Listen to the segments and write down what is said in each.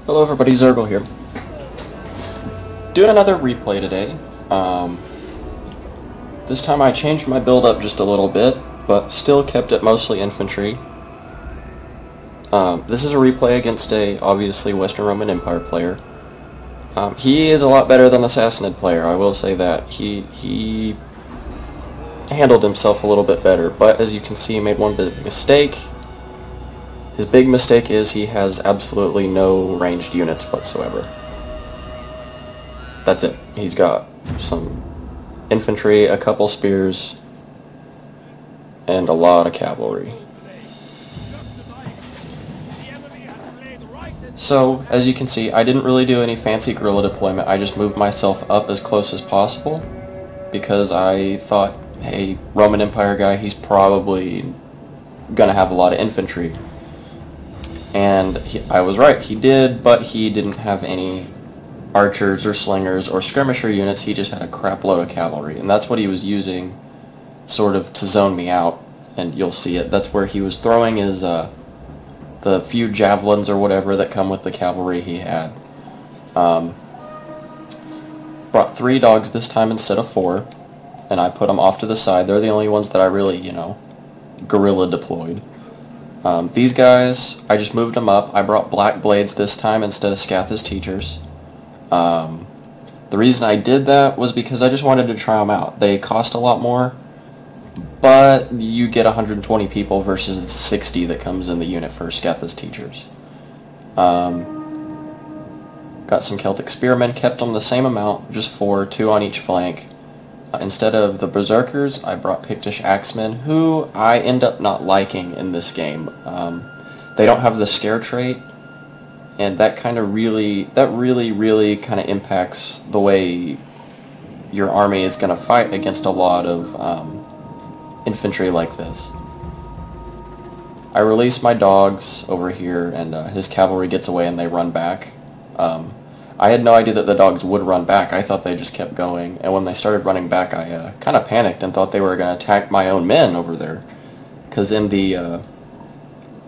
Hello everybody, Zergle here. Doing another replay today. This time I changed my build up just a little bit, but still kept it mostly infantry. This is a replay against a, obviously, Western Roman Empire player. He is a lot better than the Sassanid player, I will say that. He handled himself a little bit better, but as you can see, he made one big mistake. His big mistake is he has absolutely no ranged units whatsoever. That's it. He's got some infantry, a couple spears, and a lot of cavalry. So, as you can see, I didn't really do any fancy guerrilla deployment. I just moved myself up as close as possible because I thought, hey, Roman Empire guy, he's probably gonna have a lot of infantry. And I was right, he did, but he didn't have any archers or slingers or skirmisher units. He just had a crap load of cavalry, and that's what he was using sort of to zone me out, and you'll see it. That's where he was throwing his the few javelins or whatever that come with the cavalry he had. Brought 3 dogs this time instead of 4, and I put them off to the side. They're the only ones that I really, guerrilla deployed. These guys, I just moved them up. I brought black blades this time instead of Scath's teachers. The reason I did that was because I just wanted to try them out. They cost a lot more, but you get 120 people versus the 60 that comes in the unit for Scath's teachers. Got some Celtic spearmen, kept them the same amount, just 4, 2 on each flank. Instead of the berserkers, I brought Pictish axemen, who I end up not liking in this game. They don't have the scare trait, and that really kind of impacts the way your army is going to fight against a lot of infantry like this. I release my dogs over here, and his cavalry gets away and they run back. I had no idea that the dogs would run back. I thought they just kept going, and when they started running back, I kind of panicked and thought they were going to attack my own men over there. Because in the,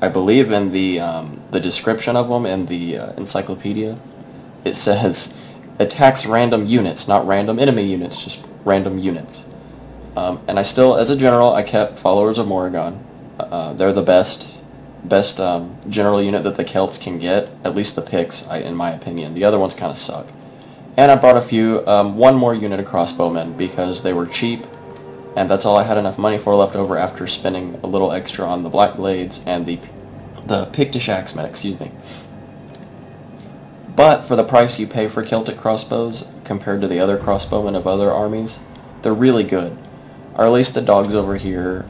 I believe in the description of them in the encyclopedia, it says, attacks random units, not random enemy units, just random units. And I still, as a general, I kept followers of Morrigan. They're the best general unit that the Celts can get, at least the Picts, in my opinion. The other ones kind of suck. And I brought a few, one more unit of crossbowmen because they were cheap, and that's all I had enough money for left over after spending a little extra on the black blades and the Pictish axemen, excuse me. But for the price you pay for Celtic crossbows compared to the other crossbowmen of other armies, they're really good. Or at least the dogs over here.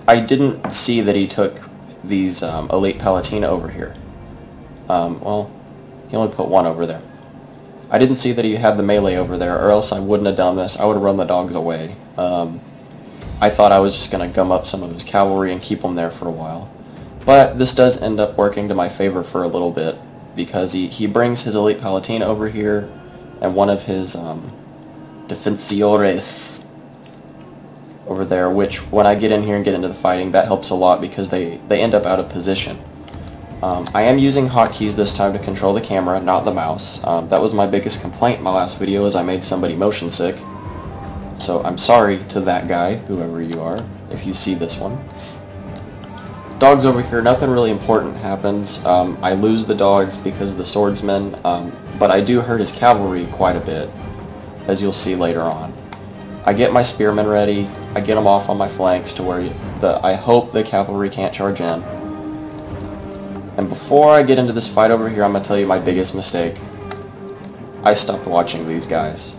I didn't see that he took these elite Palatina over here. Well, he only put 1 over there. I didn't see that he had the melee over there, or else I wouldn't have done this. I would have run the dogs away. I thought I was just going to gum up some of his cavalry and keep them there for a while. But this does end up working to my favor for a little bit, because he brings his elite Palatina over here, and one of his Defensores over there, which when I get in here and get into the fighting, that helps a lot because they end up out of position. I am using hotkeys this time to control the camera, not the mouse. That was my biggest complaint in my last video, is I made somebody motion sick. So I'm sorry to that guy, whoever you are, if you see this one. Dogs over here, nothing really important happens. I lose the dogs because of the swordsmen, but I do hurt his cavalry quite a bit, as you'll see later on. I get my spearmen ready, I get them off on my flanks to where I hope the cavalry can't charge in. And before I get into this fight over here, I'm going to tell you my biggest mistake. I stopped watching these guys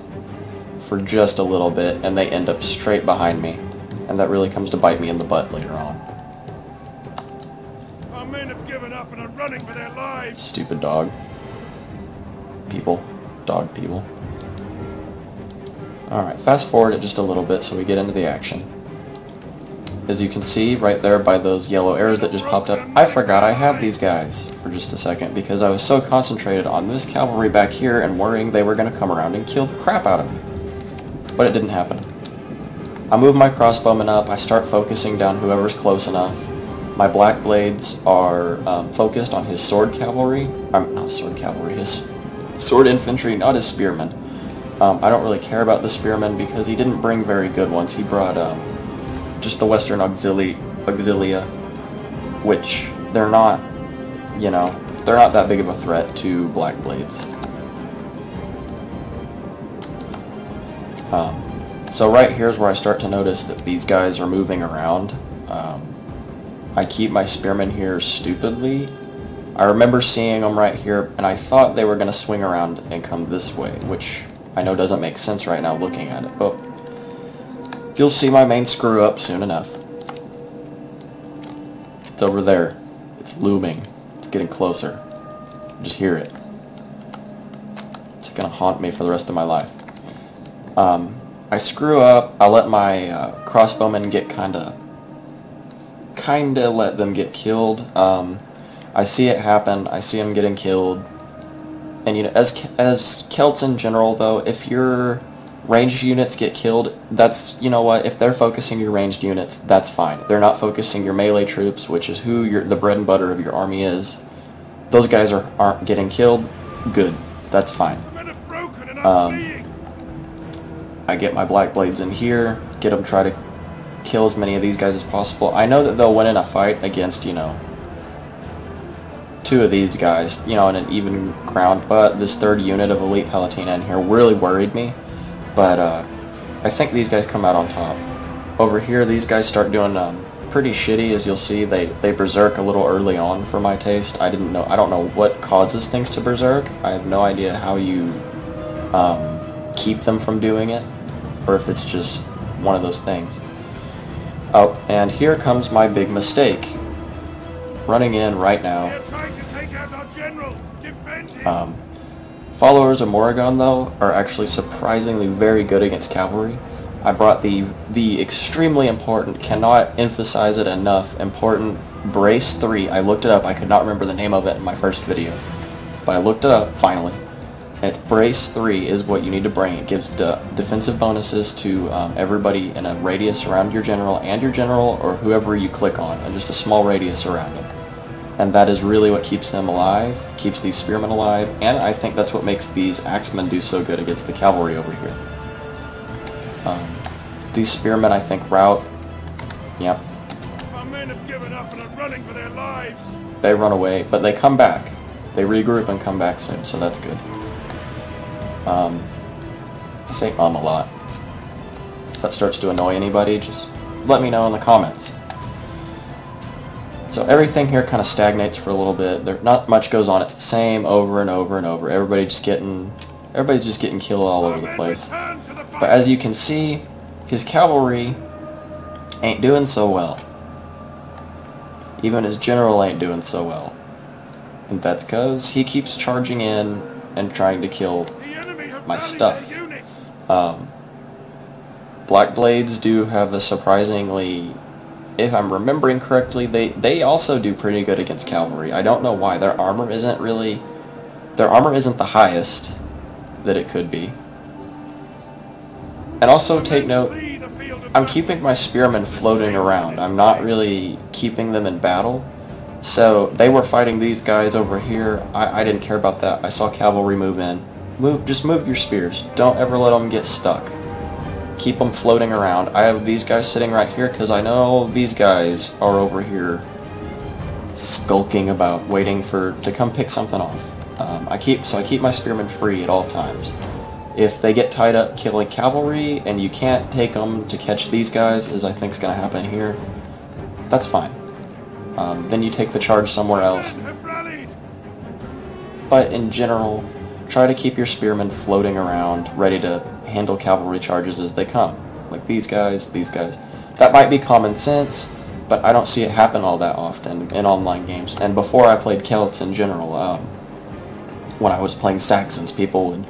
for just a little bit, and they end up straight behind me. And that really comes to bite me in the butt later on. Our men have given up and are running for their lives. Stupid dog. People. Dog people. Alright, fast forward it just a little bit so we get into the action. As you can see right there by those yellow arrows that just popped up, I forgot I had these guys for just a second because I was so concentrated on this cavalry back here and worrying they were going to come around and kill the crap out of me. But it didn't happen. I move my crossbowmen up, I start focusing down whoever's close enough, My black blades are focused on his sword cavalry. Not sword cavalry, his sword infantry, not his spearmen. I don't really care about the spearmen because he didn't bring very good ones. He brought just the Western Auxilia, which they're not, you know, they're not that big of a threat to black blades. So right here is where I start to notice that these guys are moving around. I keep my spearmen here stupidly. I remember seeing them right here, and I thought they were going to swing around and come this way, which I know doesn't make sense right now looking at it, but you'll see my main screw up soon enough. It's over there. It's looming. It's getting closer. Just hear it. It's going to haunt me for the rest of my life. I screw up. I let my crossbowmen get kinda let them get killed. I see it happen. I see them getting killed. And you know, as Celts in general, though, if your ranged units get killed, that's, you know what, if they're focusing your ranged units, that's fine. They're not focusing your melee troops, which is who the bread and butter of your army is. Those guys aren't getting killed. Good. That's fine. I get my black blades in here, get them, try to kill as many of these guys as possible. I know that they'll win in a fight against, you know, 2 of these guys, you know, in an even ground, but this 3rd unit of Elite Palatina in here really worried me. But I think these guys come out on top. Over here, these guys start doing pretty shitty, as you'll see. They berserk a little early on for my taste. I don't know what causes things to berserk. I have no idea how you keep them from doing it, or if it's just one of those things. Oh, and here comes my big mistake. Running in right now. Followers of Morrigan, though, are actually surprisingly very good against cavalry. I brought the extremely important, cannot emphasize it enough, important Brace 3. I looked it up. I could not remember the name of it in my first video, but I looked it up finally. And it's Brace 3 is what you need to bring. It gives defensive bonuses to everybody in a radius around your general or whoever you click on, and just a small radius around them. And that is really what keeps them alive, keeps these spearmen alive, and I think that's what makes these axemen do so good against the cavalry over here. These spearmen, I think, rout. Yep. My men have given up and are running for their lives. They run away, but they come back. They regroup and come back soon, so that's good. I say a lot. If that starts to annoy anybody, just let me know in the comments. So everything here kind of stagnates for a little bit. Not much goes on. It's the same over and over and over. Everybody's just getting killed all over the place. But as you can see, his cavalry ain't doing so well. Even his general ain't doing so well. And that's because he keeps charging in and trying to kill my stuff. Black Blades do have a surprisingly, if I'm remembering correctly, they also do pretty good against cavalry. I don't know why. Their armor isn't the highest that it could be. And also take note, I'm keeping my spearmen floating around. I'm not really keeping them in battle. So they were fighting these guys over here. I didn't care about that. I saw cavalry move in. Just move your spears. Don't ever let them get stuck. Keep them floating around. I have these guys sitting right here because I know these guys are over here skulking about, waiting to come pick something off. I keep my spearmen free at all times. If they get tied up killing cavalry and you can't take them to catch these guys, as I think is going to happen here, that's fine. Then you take the charge somewhere else. But in general, try to keep your spearmen floating around, ready to handle cavalry charges as they come. Like these guys. That might be common sense, but I don't see it happen all that often in online games. And before I played Celts in general, when I was playing Saxons, people would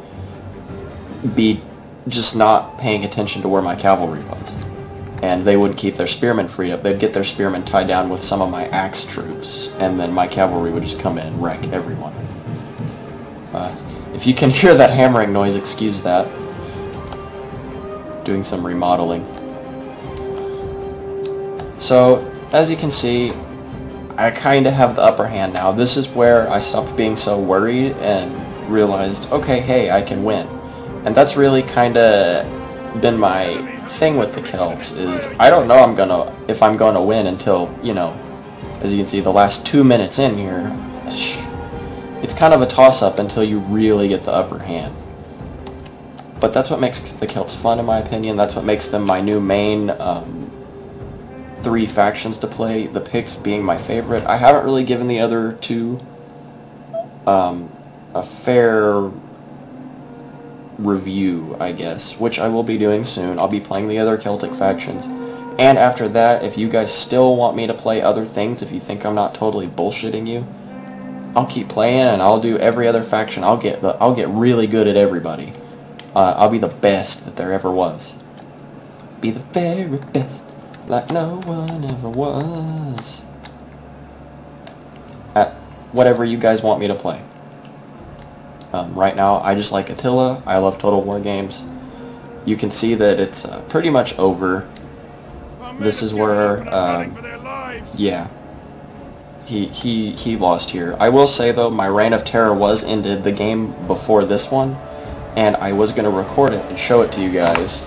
be just not paying attention to where my cavalry was. And they wouldn't keep their spearmen freed up. They'd get their spearmen tied down with some of my axe troops, and then my cavalry would just come in and wreck everyone. If you can hear that hammering noise, excuse that. Doing some remodeling. So, as you can see, I kind of have the upper hand now. This is where I stopped being so worried and realized, okay, hey, I can win. And that's really kind of been my thing with the Celts, is I don't know if I'm gonna win until, you know, as you can see, the last 2 minutes in here. It's kind of a toss-up until you really get the upper hand. But that's what makes the Celts fun, in my opinion. That's what makes them my new main 3 factions to play, the Picts being my favorite. I haven't really given the other 2 a fair review, I guess, which I will be doing soon. I'll be playing the other Celtic factions. And after that, if you guys still want me to play other things, if you think I'm not totally bullshitting you, I'll keep playing and I'll do every other faction. I'll get really good at everybody. I'll be the best that there ever was. Be the very best, like no one ever was. At whatever you guys want me to play. Right now, I just like Attila. I love Total War games. You can see that it's pretty much over. This is where, yeah, he lost here. I will say though, my reign of terror was ended the game before this one, and I was gonna record it and show it to you guys,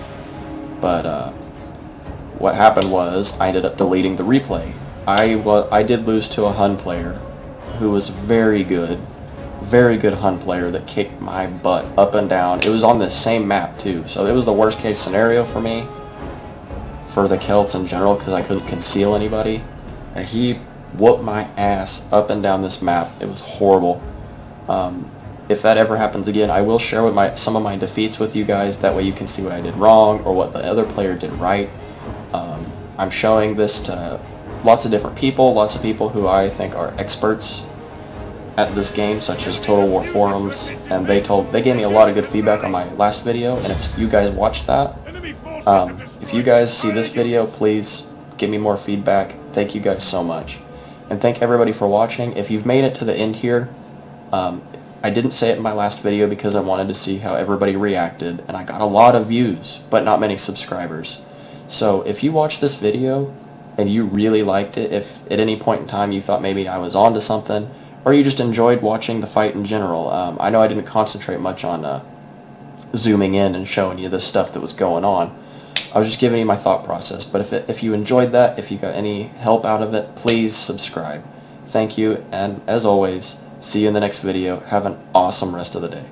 but what happened was I ended up deleting the replay. I did lose to a Hun player who was very good Hun player that kicked my butt up and down. It was on this same map too, so it was the worst case scenario for me, for the Celts in general, because I couldn't conceal anybody, and he whooped my ass up and down this map. It was horrible. If that ever happens again, I will share some of my defeats with you guys. That way you can see what I did wrong or what the other player did right. I'm showing this to lots of different people, lots of people who I think are experts at this game, such as Total War forums, and they gave me a lot of good feedback on my last video. And if you guys watched that, if you guys see this video, please give me more feedback. Thank you guys so much, and thank everybody for watching. If you've made it to the end here, I didn't say it in my last video because I wanted to see how everybody reacted, and I got a lot of views but not many subscribers. So if you watched this video and you really liked it, if at any point in time you thought maybe I was onto something, or you just enjoyed watching the fight in general, I know I didn't concentrate much on zooming in and showing you the stuff that was going on. I was just giving you my thought process. But if you enjoyed that, if you got any help out of it, please subscribe. Thank you, and as always, see you in the next video. Have an awesome rest of the day.